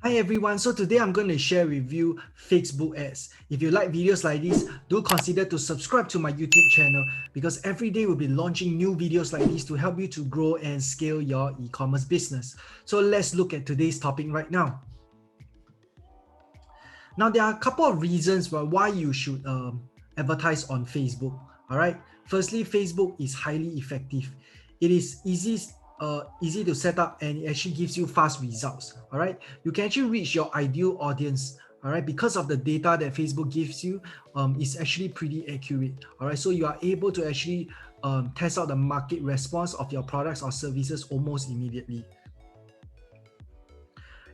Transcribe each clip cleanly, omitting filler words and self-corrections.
Hi everyone, so today I'm going to share with you Facebook ads. If you like videos like this, do consider to subscribe to my YouTube channel because every day we'll be launching new videos like this to help you to grow and scale your e-commerce business. So let's look at today's topic right now. Now there are a couple of reasons why you should advertise on Facebook. All right. Firstly, Facebook is highly effective. It is easy to set up and it actually gives you fast results. All right. You can actually reach your ideal audience. All right, because of the data that Facebook gives you, is actually pretty accurate. All right, so you are able to actually test out the market response of your products or services almost immediately.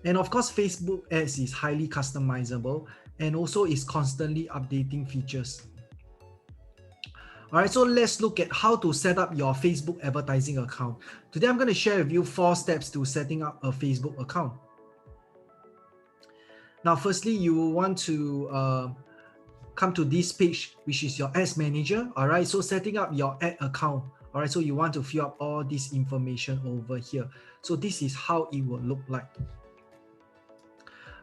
And of course, Facebook ads is highly customizable and also is constantly updating features. All right, so let's look at how to set up your Facebook advertising account. Today, I'm going to share with you 4 steps to setting up a Facebook account. Now, firstly, you will want to come to this page, which is your ads manager. All right, so setting up your ad account. All right, so you want to fill up all this information over here. So this is how it will look like.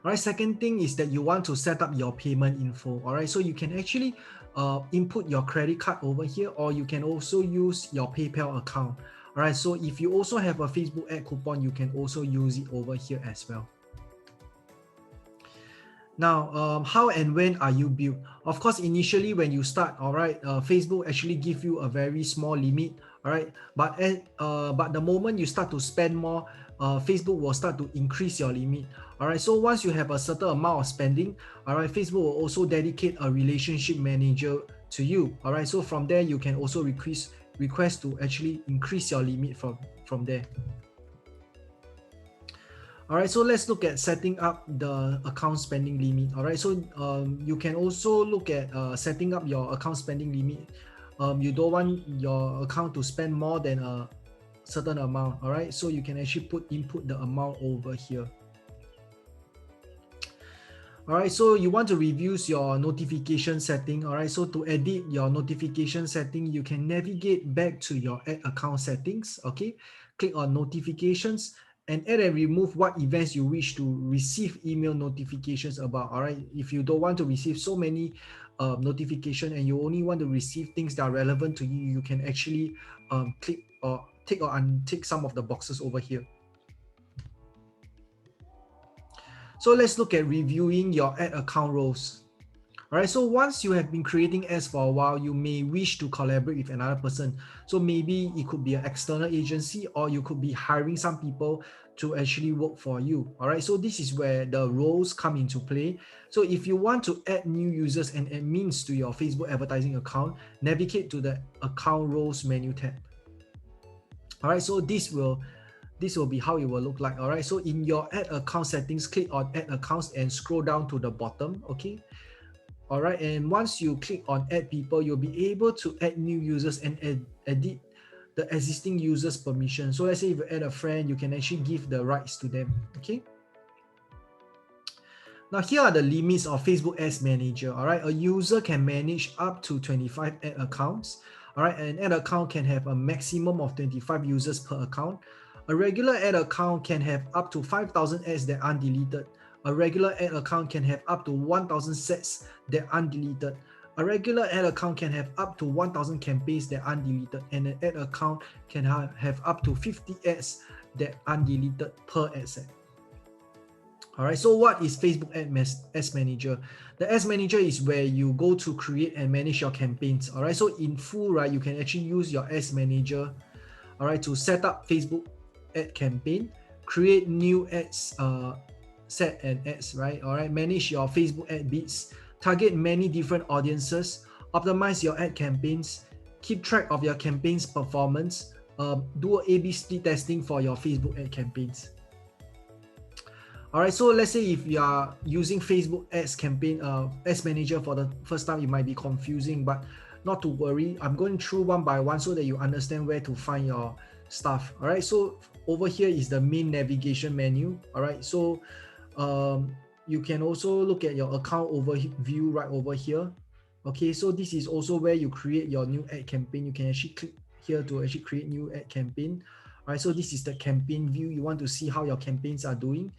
All right, second thing is that you want to set up your payment info. All right, so you can actually input your credit card over here, or you can also use your PayPal account. All right, so if you also have a Facebook ad coupon, you can also use it over here as well. Now, how and when are you billed? Of course, initially when you start, all right, Facebook actually give you a very small limit, all right. But the moment you start to spend more, Facebook will start to increase your limit. All right. So once you have a certain amount of spending, all right, Facebook will also dedicate a relationship manager to you. All right. So from there, you can also request to actually increase your limit from there. All right, so let's look at setting up the account spending limit. All right, so you can also look at setting up your account spending limit. You don't want your account to spend more than a certain amount. All right, so you can actually input the amount over here. All right, so you want to review your notification setting. All right, so to edit your notification setting, you can navigate back to your ad account settings. Okay, click on notifications and add and remove what events you wish to receive email notifications about. All right, if you don't want to receive so many notification and you only want to receive things that are relevant to you, you can actually click or tick or untick some of the boxes over here. So let's look at reviewing your ad account roles. All right, so once you have been creating ads for a while, you may wish to collaborate with another person. So maybe it could be an external agency, or you could be hiring some people to actually work for you. All right, so this is where the roles come into play. So if you want to add new users and admins to your Facebook advertising account, navigate to the account roles menu tab. All right, so this will be how it will look like. All right, so in your ad account settings, click on ad accounts and scroll down to the bottom. Okay. All right, and once you click on add people, you'll be able to add new users and edit the existing users permission. So let's say if you add a friend, you can actually give the rights to them. Okay. Now here are the limits of Facebook Ads Manager. All right, a user can manage up to 25 ad accounts. All right, an ad account can have a maximum of 25 users per account. A regular ad account can have up to 5,000 ads that are undeleted. A regular ad account can have up to 1,000 sets that are undeleted. A regular ad account can have up to 1,000 campaigns that are undeleted, and an ad account can have up to 50 ads that are undeleted per ad set. All right, so what is Facebook Ads Manager? The Ads Manager is where you go to create and manage your campaigns. All right, so in full, right, you can actually use your Ads Manager, all right, to set up Facebook ad campaign, create new ads set and ads, right? All right, manage your Facebook ad bids, target many different audiences, optimize your ad campaigns, keep track of your campaign's performance, do A/B split testing for your Facebook ad campaigns. All right, so let's say if you are using Facebook Ads Manager for the first time, it might be confusing, but not to worry. I'm going through one by one so that you understand where to find your stuff. All right, so over here is the main navigation menu. All right, so you can also look at your account overview right over here. Okay, so this is also where you create your new ad campaign. You can actually click here to actually create new ad campaign. All right, so this is the campaign view. You want to see how your campaigns are doing.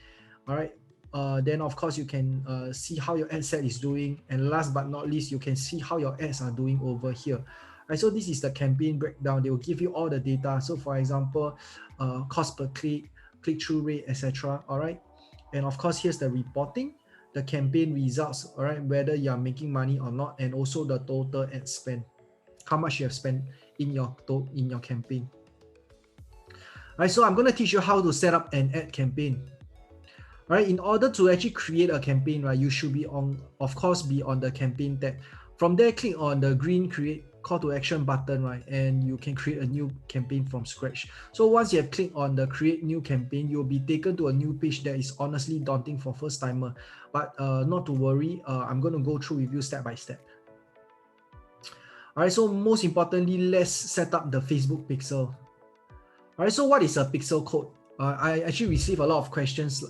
All right, then of course you can see how your ad set is doing, and last but not least, you can see how your ads are doing over here. Right, so this is the campaign breakdown. They will give you all the data. So for example, cost per click, click-through rate, etc. All right, and of course here's the reporting, the campaign results, all right, whether you are making money or not, and also the total ad spend, how much you have spent in your campaign. All right, so I'm going to teach you how to set up an ad campaign. All right, in order to actually create a campaign, right, you should be on, of course, be on the campaign tab. From there, click on the green create call to action button, right, and you can create a new campaign from scratch. So once you have clicked on the create new campaign, you'll be taken to a new page that is honestly daunting for first timer, but not to worry, I'm going to go through with you step by step. All right, so most importantly, let's set up the Facebook pixel. All right, so what is a pixel code? I actually receive a lot of questions,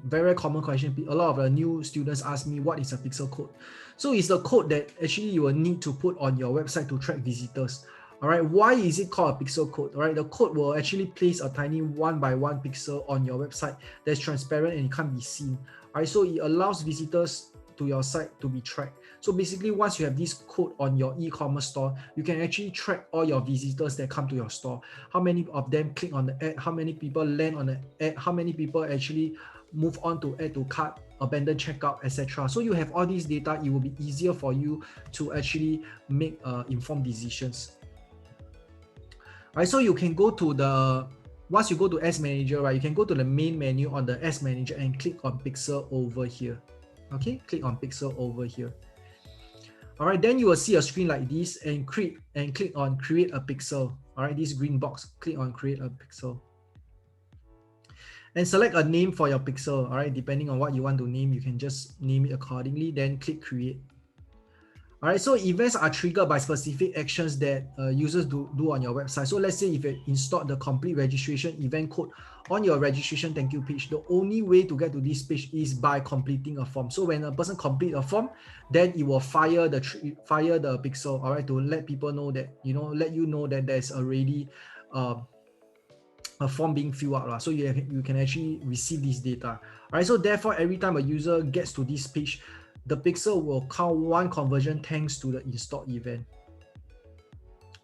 very common question. A lot of the new students ask me, what is a pixel code? So it's the code that actually you will need to put on your website to track visitors. All right, why is it called a pixel code? All right, the code will actually place a tiny 1x1 pixel on your website that's transparent and it can't be seen. All right, so it allows visitors to your site to be tracked. So basically, once you have this code on your e-commerce store, you can actually track all your visitors that come to your store. How many of them click on the ad, how many people land on the ad, how many people actually move on to add to cart, abandon checkout, etc. So you have all these data, it will be easier for you to actually make informed decisions. All right, so you can go to the, once you go to Ads Manager, right, you can go to the main menu on the Ads Manager and click on Pixel over here. Okay, click on Pixel over here. All right, then you will see a screen like this and click on create a pixel. All right, this green box, click on create a pixel. And select a name for your pixel. All right, depending on what you want to name, you can just name it accordingly, then click create. All right, so events are triggered by specific actions that users do on your website. So let's say if you installed the complete registration event code on your registration thank you page, the only way to get to this page is by completing a form. So when a person completes a form, then it will fire the pixel, all right, to let people know that, let you know that there's already a form being filled out. So you can actually receive this data. All right, so therefore, every time a user gets to this page, the pixel will count one conversion thanks to the installed event.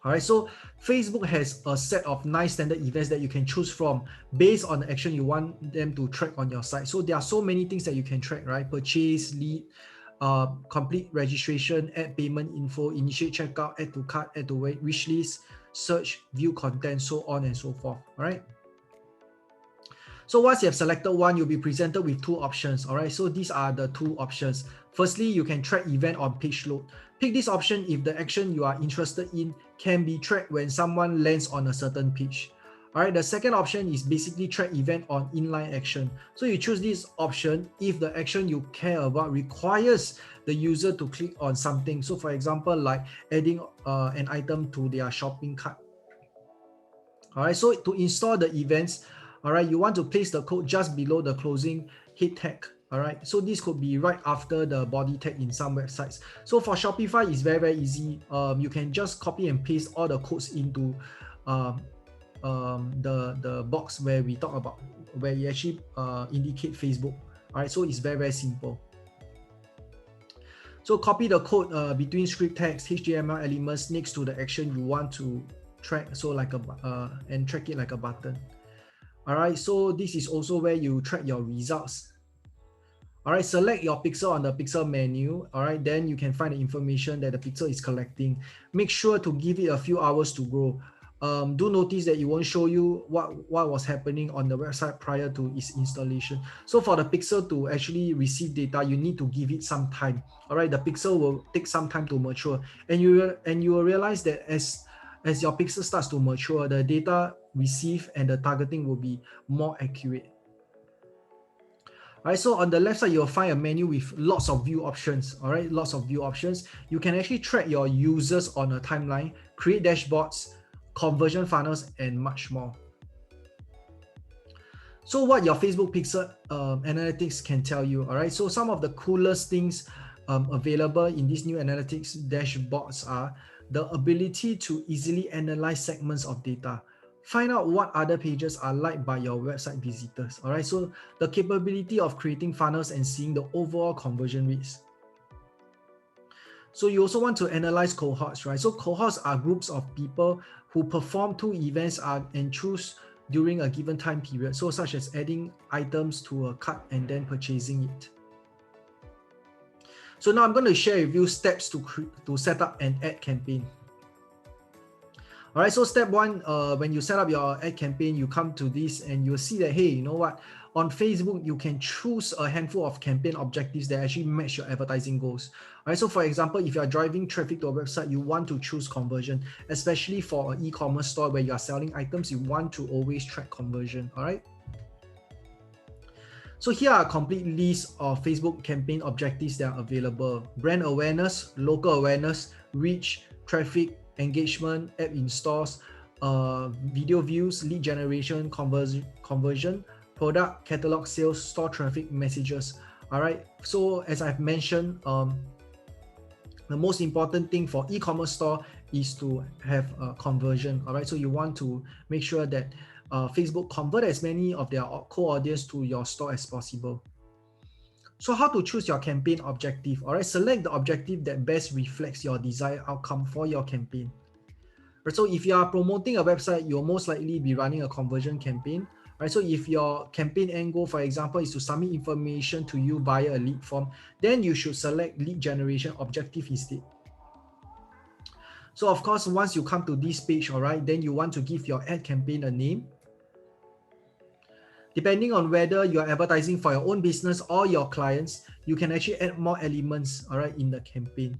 All right, so Facebook has a set of 9 standard events that you can choose from based on the action you want them to track on your site. So there are so many things that you can track, right? Purchase, lead, complete registration, add payment info, initiate checkout, add to cart, add to wish list, search, view content, so on and so forth. All right. So once you have selected one, you'll be presented with 2 options. All right, so these are the 2 options. Firstly, you can track event on page load. Pick this option if the action you are interested in can be tracked when someone lands on a certain page. All right, the second option is basically track event on inline action. So you choose this option if the action you care about requires the user to click on something. So for example, like adding an item to their shopping cart. All right, so to install the events, all right, you want to place the code just below the closing head tag. All right, so this could be right after the body tag in some websites. So for Shopify, it's very easy. You can just copy and paste all the codes into the box where we talk about, where you actually indicate Facebook. All right, so it's very simple. So copy the code between script text, HTML elements next to the action you want to track. So like and track it like a button. All right, so this is also where you track your results. All right, select your pixel on the pixel menu. All right, then you can find the information that the pixel is collecting. Make sure to give it a few hours to grow. Do notice that it won't show you what was happening on the website prior to its installation. So for the pixel to actually receive data, you need to give it some time. All right, the pixel will take some time to mature, and you will realize that as your pixel starts to mature, the data received and the targeting will be more accurate. All right, so on the left side, you'll find a menu with lots of view options. All right, lots of view options. You can actually track your users on a timeline, create dashboards, conversion funnels, and much more. So what your Facebook Pixel Analytics can tell you, all right? So some of the coolest things available in these new analytics dashboards are the ability to easily analyze segments of data. Find out what other pages are liked by your website visitors. All right, so the capability of creating funnels and seeing the overall conversion rates. So you also want to analyze cohorts, right? So cohorts are groups of people who perform 2 events and choose during a given time period. So such as adding items to a cart and then purchasing it. So now I'm going to share with you steps to set up an ad campaign. All right, so step 1, when you set up your ad campaign, you come to this and you'll see that, hey, you know what? On Facebook, you can choose a handful of campaign objectives that actually match your advertising goals. All right, so for example, if you're driving traffic to a website, you want to choose conversion, especially for an e-commerce store where you are selling items, you want to always track conversion. All right. So here are a complete list of Facebook campaign objectives that are available: brand awareness, local awareness, reach, traffic, engagement, app installs, video views, lead generation, conversion, product, catalog sales, store traffic, messages. All right. So as I've mentioned, the most important thing for e-commerce store is to have a conversion. All right. So you want to make sure that Facebook convert as many of their core audience to your store as possible. So how to choose your campaign objective? All right, select the objective that best reflects your desired outcome for your campaign. Right, so if you are promoting a website, you'll most likely be running a conversion campaign. Right, so if your campaign end goal, for example, is to submit information to you via a lead form, then you should select lead generation objective instead. So of course, once you come to this page, all right, then you want to give your ad campaign a name. Depending on whether you're advertising for your own business or your clients, you can actually add more elements, all right, in the campaign.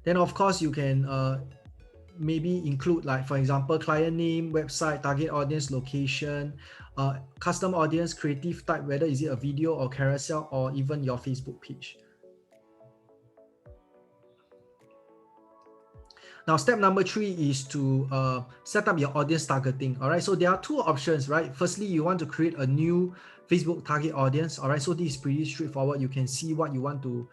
Then of course, you can maybe include, like, for example, client name, website, target audience, location, custom audience, creative type, whether is it a video or carousel or even your Facebook page. Now, step number 3 is to set up your audience targeting. All right, so there are 2 options, right? Firstly, you want to create a new Facebook target audience. All right, so this is pretty straightforward. You can see what you want to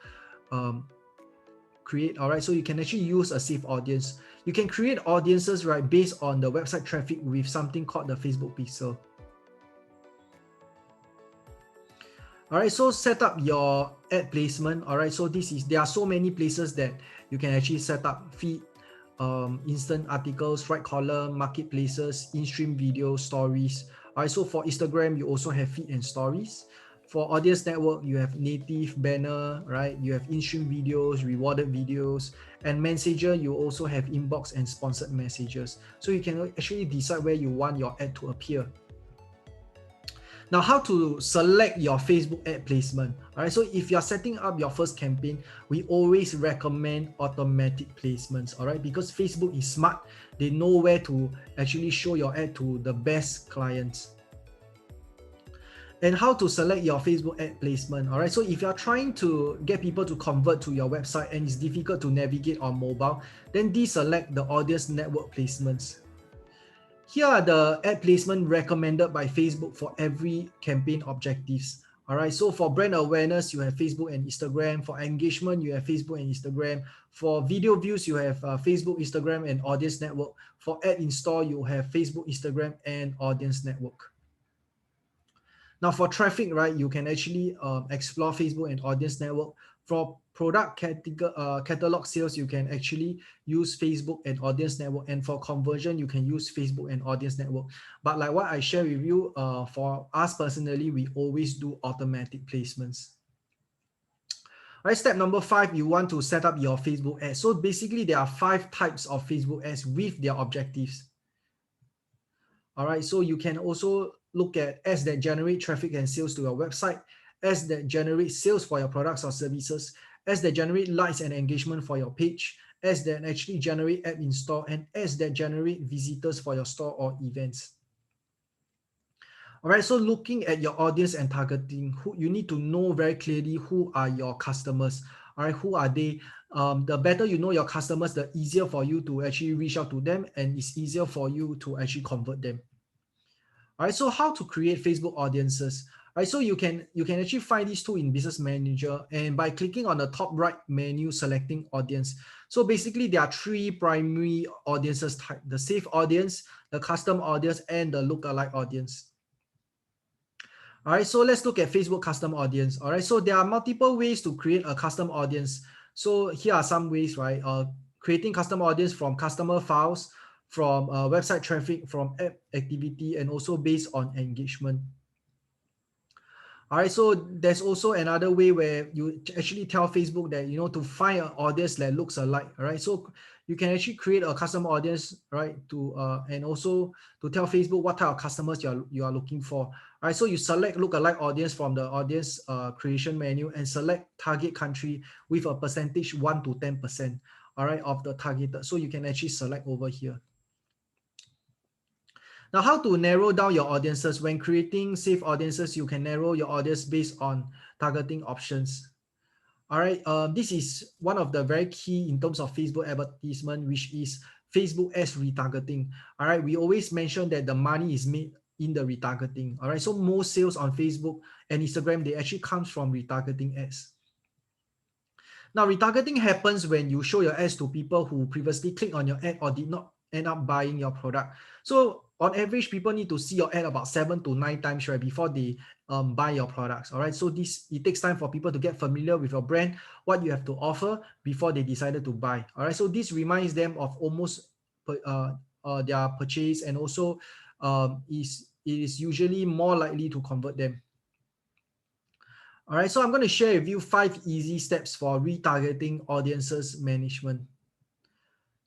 create. All right, so you can actually use a safe audience. You can create audiences, right, based on the website traffic with something called the Facebook pixel. All right, so set up your ad placement. All right, so there are so many places that you can actually set up: feed, instant articles, right column, marketplaces, in-stream video, stories. All right, so for Instagram, you also have feed and stories. For audience network, you have native, banner, right? You have in-stream videos, rewarded videos, and Messenger, you also have inbox and sponsored messages. So you can actually decide where you want your ad to appear. Now, how to select your Facebook ad placement? All right, so if you're setting up your first campaign, we always recommend automatic placements, all right, because Facebook is smart. They know where to actually show your ad to the best clients. And how to select your Facebook ad placement? All right, so if you're trying to get people to convert to your website and it's difficult to navigate on mobile, then deselect the audience network placements. Here are the ad placement recommended by Facebook for every campaign objectives. All right, so for brand awareness, you have Facebook and Instagram. For engagement, you have Facebook and Instagram. For video views, you have Facebook, Instagram, and audience network. For ad install, you have Facebook, Instagram, and audience network. Now for traffic, right, you can actually explore Facebook and audience network. For product catalog sales, you can actually use Facebook and audience network. And for conversion, you can use Facebook and audience network. But like what I share with you, for us personally, we always do automatic placements. All right, step number 5, you want to set up your Facebook ads. So basically, there are 5 types of Facebook ads with their objectives. All right, so you can also look at ads that generate traffic and sales to your website, ads that generate sales for your products or services, ads that generate likes and engagement for your page, ads that actually generate app install, and ads that generate visitors for your store or events. All right, so looking at your audience and targeting, you need to know very clearly who are your customers. All right, who are they? The better you know your customers, the easier for you to actually reach out to them, and it's easier for you to actually convert them. All right, so how to create Facebook audiences? Right, so you can actually find these two in Business Manager, and by clicking on the top right menu, selecting audience. So basically there are three primary audiences type: the safe audience, the custom audience, and the lookalike audience. All right, so let's look at Facebook custom audience. All right, so there are multiple ways to create a custom audience. So here are some ways, right? Creating custom audience from customer files, from website traffic, from app activity, and also based on engagement. All right, so there's also another way where you actually tell Facebook that, you know, to find an audience that looks alike. All right, so you can actually create a custom audience, right, to and also to tell Facebook what type of customers you are looking for. All right, so you select lookalike audience from the audience creation menu and select target country with a percentage 1 to 10%. All right, of the targeted. So you can actually select over here. Now, how to narrow down your audiences? When creating safe audiences, you can narrow your audience based on targeting options. All right, this is one of the very key in terms of Facebook advertisement, which is Facebook ads retargeting. All right, we always mention that the money is made in the retargeting. All right, so most sales on Facebook and Instagram, they actually comes from retargeting ads. Now, retargeting happens when you show your ads to people who previously clicked on your ad or did not end up buying your product. So on average, people need to see your ad about 7 to 9 times, right, before they buy your products. All right, so it takes time for people to get familiar with your brand, what you have to offer before they decided to buy. All right, so this reminds them of almost their purchase, and also it is usually more likely to convert them. All right, so I'm going to share with you 5 easy steps for retargeting audiences management.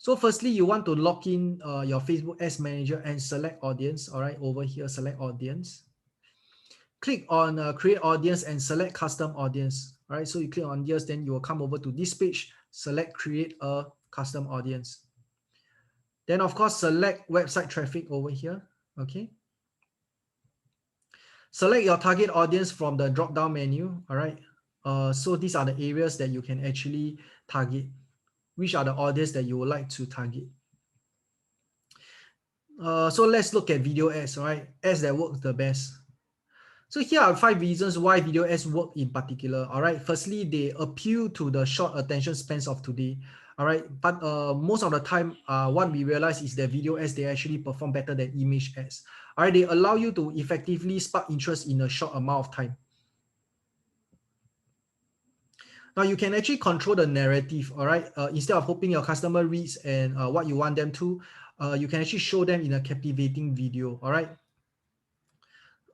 So firstly, you want to log in your Facebook Ads Manager and select audience. All right, over here, select audience. Click on create audience and select custom audience. All right, so you click on yes, then you will come over to this page, select create a custom audience. Then of course, select website traffic over here. Okay. Select your target audience from the drop-down menu. All right. So these are the areas that you can actually target. Which are the audience that you would like to target? So let's look at video ads, right? Ads that work the best. So here are 5 reasons why video ads work in particular. All right. Firstly, they appeal to the short attention spans of today. All right. But most of the time, what we realize is that video ads, they actually perform better than image ads. All right. They allow you to effectively spark interest in a short amount of time. Now you can actually control the narrative, all right? Instead of hoping your customer reads and what you want them to, you can actually show them in a captivating video, all right?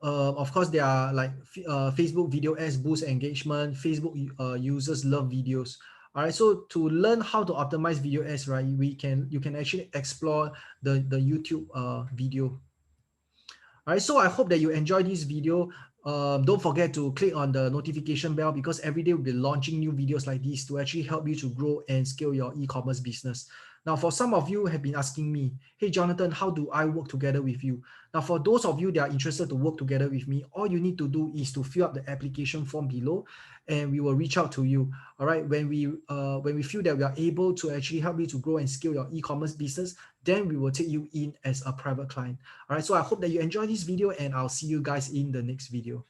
Of course, there are like Facebook video ads boost engagement. Facebook users love videos. All right, so to learn how to optimize video ads, right, you can actually explore the YouTube video. All right, so I hope that you enjoyed this video. Don't forget to click on the notification bell, because every day we'll be launching new videos like this to actually help you to grow and scale your e-commerce business. Now, for some of you have been asking me, hey, Jonathan, how do I work together with you? Now, for those of you that are interested to work together with me, all you need to do is to fill up the application form below, and we will reach out to you. All right, when we feel that we are able to actually help you to grow and scale your e-commerce business, then we will take you in as a private client. All right, so I hope that you enjoyed this video, and I'll see you guys in the next video.